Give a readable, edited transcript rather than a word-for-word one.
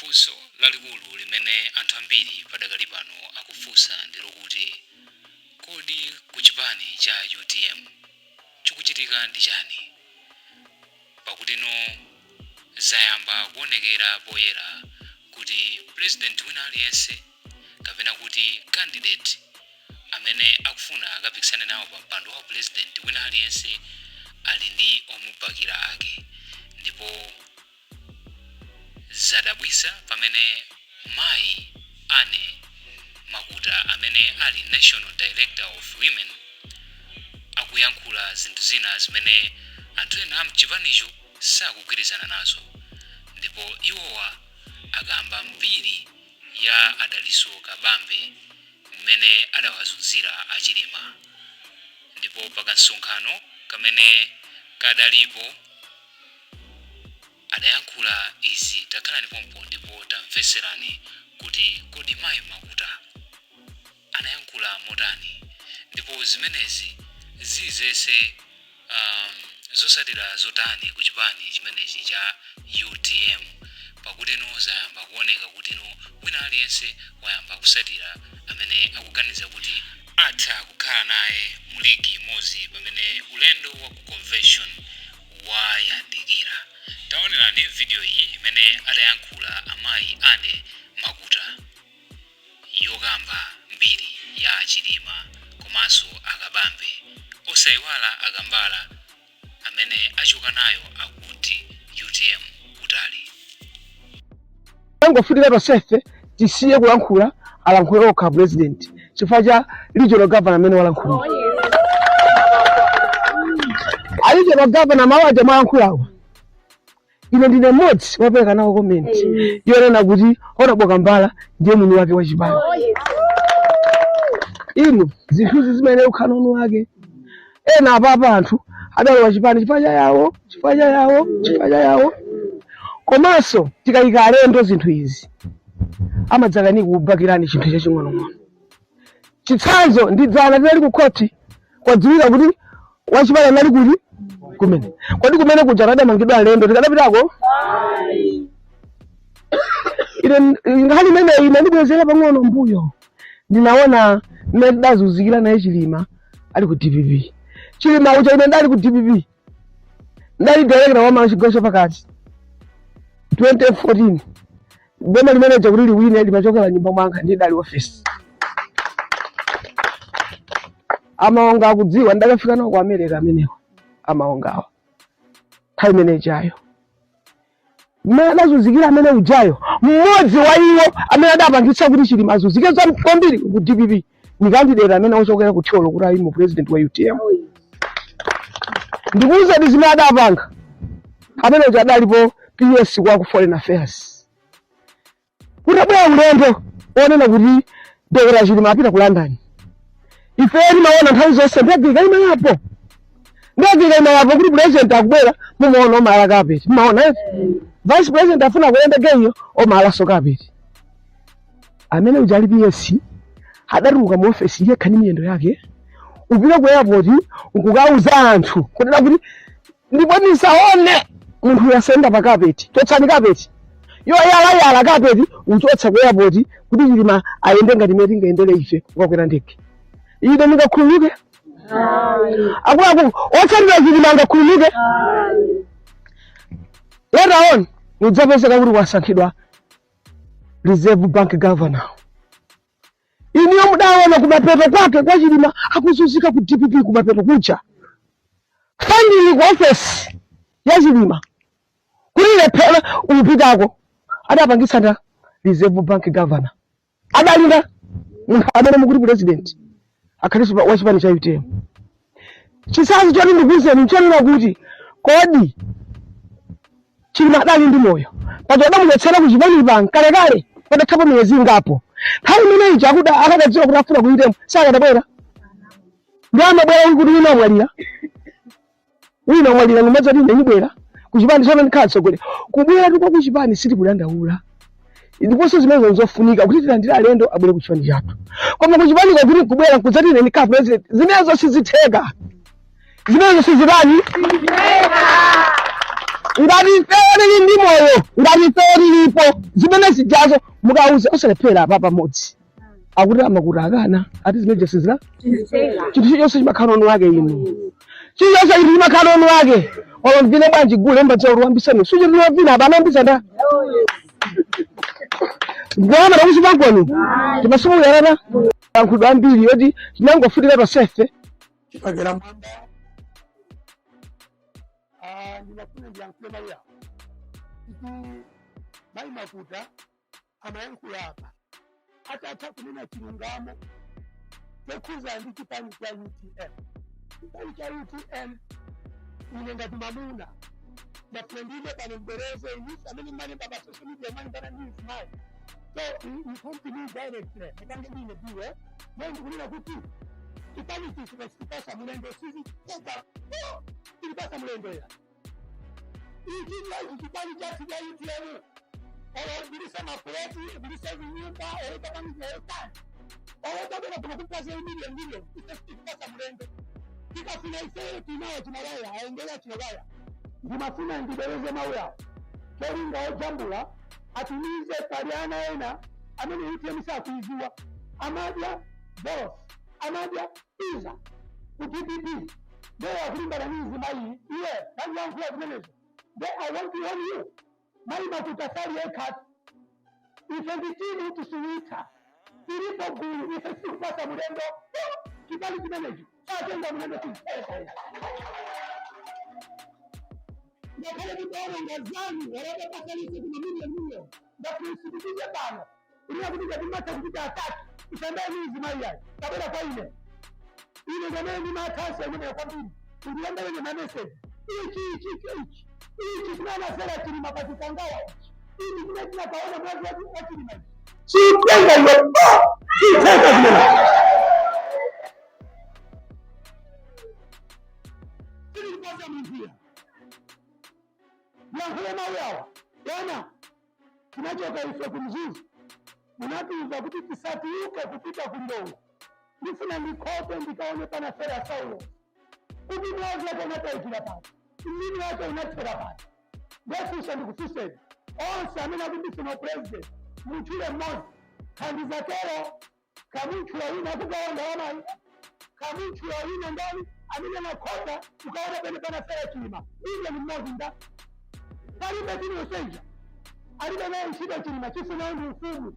Funso lalikulu limene anthu ambiri padakali pano akufunsa ndilo kuti kodi ku chipani cha UTM chikuchitika ndi chani? Pakuti zayamba kuonekera poyera kuti president wina aliyense kapena kuti candidate amene akufuna akapikisane nawo pa mpando wa president wina aliyense ali ndi omubakira ake, ndipo zadabwisa pamene mayi Anamuchita amene ali National Director of Women akuyankhula zinthu zina zimene anthu ena amchipanicho sakugwirizana nazo, ndipo iwowa akamba mbiri ya adaliso Kabambe mmene adawazunzira Chilima. Ndipo pakasonkhano kamene kadalipo adayankhula izi. Takhalani pompo ndipo tamveserani kuti kodi mayi Makuta anayankhula motani, ndipo zimenezi zizese zosatira zotani ku chipani chimenechi cha UTM, pakuti zayamba kuoneka kuti wina aliyense wayamba kusatira amene akuganiza kuti atha kukhala naye mu ligi imodzi pamene ulendo wa ku convention wayandikira. Taonerani video iyi imene adayankhula amayi Anamuchita yokamba mbiri ya Chilima komanso Kabambe, osayiwala akambala amene achoka nayo Akuti UTM kutali. Ngofunika tosefe tisiye kulankhula alankhule okha president chifukwa cha regional governor amene walankhula. Regional governor mawaja mwalankhulawa ine ndine mmodzi wapereka nawo comment yonena kuti onaboka mbala ndiye mwini wake wa chipani. Inu zinthu zimene ukhanonu wake ena apapa anthu adali wa chipani chifukwa yawo. Komanso tikayika alendo zinthu izi amadzakani kubakirani chinthu chaching'onong'ono. Chitsanzo ndidzana tinali ku koti kwadziwika kuti wachipani anali kuti kumene. Kodi kumene kuja adamangidwa alendo tikadapitako? Ine nkhani imene ine ndibwezera pang'ono mbuyo ndinaona mmene tidazunzikira naye Chilima ali ku DPP. Chilima uja ine ndali ku DPP, ndali director wa machigawo chapakati 2014. Boma limene kuti liwine limachokera nyumba mwanga ndi dali office. Amaonga akudziwa ndakafika nawo ku America amenewa amaongawa time manager ayo mmene adazunzikira amene ujayo mmodzi wa iwo amene adapangitsa kuti Chilima azunzike kwambiri ku DPP ni candidate amene ochokera ku Tholo kuti ali mu president wa UTM. Ndikuuza ndi zimene adapanga amene uja adalipo PS kwa ku foreign affairs. Kutabwera ulendo onena kuti Dr. Chilima apita ku London. Ife timaona nthawi zonse ndagika imayapo kuti president akubwera mumaona omala kapeti. Mumaona vice president afuna kuyenda geyo omala so kapeti. Amene uja ali PS adatuluka mu office yekha ndi miyendo yake upita ku airport ukukauza anthu kunena kuti ndipo nisaone munthu yasenda pa kapeti totsani kapeti yo yala kapeti uchotsa ku airport kuti Chilima ayende ngati meti ngayendere ife kukakwera ndege. Ine ndingakhululuke? Akulaku otsatira Chilima ngakhululuke? Later on udzapezeka kuti wasankhidwa Reserve Bank Governor. Iniyo mudaona kumapeto kwake kwa Chilima akuzunzika ku DPP kumapeto kucha. Funding ku office ya Chilima kulile pela upitako adapangitsa nda Reserve Bank Governor. Adalinda amene mukuti president akhaliso wa chipani cha UTM. Chisazi choti ndikuze mchonera kuti kodi Chilima adali ndi moyo pato adamuchotsera ku chipani pa kale patakhapo miyezi ngapo. Nthawi imeneyi chakuda akadadziwa kuti afuna kuitemo sakadabwera. Ndi amabwera kuti wina mwalira ngomadzati ndanyibwera ku chipani chona ndikhala tsogolera. Kubwera ndipo ku chipani siti kudandaula. Ndiponso zimene zofunika kuti tilandira alendo abwere ku chipani chathu. Koma ku chipani kuti kubwera kudzati ine ndikhala president zimenezo sizitheka. Zimenezo sizitani? ngati ifeyo ndi moyo ngati ifeyo lilipo zimene zijazo mukauze osalephera apa pamodzi akuti amakutakana ati zimene sizira chinthu chonse chimakhala ono wake ino chinthu chonse chinthu chimakhala ono wake olomvine bwanji gule mbadziwa luwambisani suchitiliwa vina apa anayambisa nda ngoma na kuchipangoni timasumu yarata yankhudwa ambiri yoti tinangofutika tosefe chipagera mwamba ndinafuna ndiyankhule mauya mai makuta amayankhula apa atatha kunena chilungamo chokhuza ndi chipani cha UTM. Chipani cha UTM ine ngati mamuna ndafundile pano mbereze yisi amene mali baba social media mali bana news mali so you come to me directly nikange ndine biwe mwengi kunena kuti chipani chichi chikipasa mulendo sisi toka chikipasa mulendo ya iki ndio chipani cha UTM bilisa makuleti bilisa vinyumba kama mzee tabela tunakupasa milioni chikipasa mulendo kikafuna ifeyo tunao tunawaya aendelea tunawaya ndimafuna ndibereze mauya cholinga ojambula atumize paliana ena amene UTM sakuiziwa amadya boss amadya iza kutpp ndio akulimbana nizi mai iye nani yangu ya kumenezo I want to warn you mai makutasali ekat ifenditini utusuwita ilipo gulu ifesipasa mulendo kibali kimenezo atenda mulendo kipesa nakale kibara ngazani waraba pakalisi kuna milioni na kusibidia bana ili kupiga dimata kupiga ataki itambaa hizi mayai kabla kwa ile ndio ni makasa ni kwa bibi ulienda kwenye message hii tunana sala Chilima patikangaya hii tunataka kaona mwezi wa Chilima si penda hiyo si penda hiyo ili kwanza mzia na hema yao bwana tunachoka ifo kumzuzu unatuza kuti tisatiuke kupita kundongo nifuna nikope ndikaonekana sera saulo kuti mwazi yake unataikila pale mzini wake unatera pale ngesisha ndikusiseni onse amina kuti sino president mchule mmoja kandi zakero kamuchula wina kukaonda wama kamuchula wina ndani amina na kota ukaona penepana sera Chilima ile ni mmoja nda karibu dini usenja alibe naye shida Chilima chifu na undi ufumu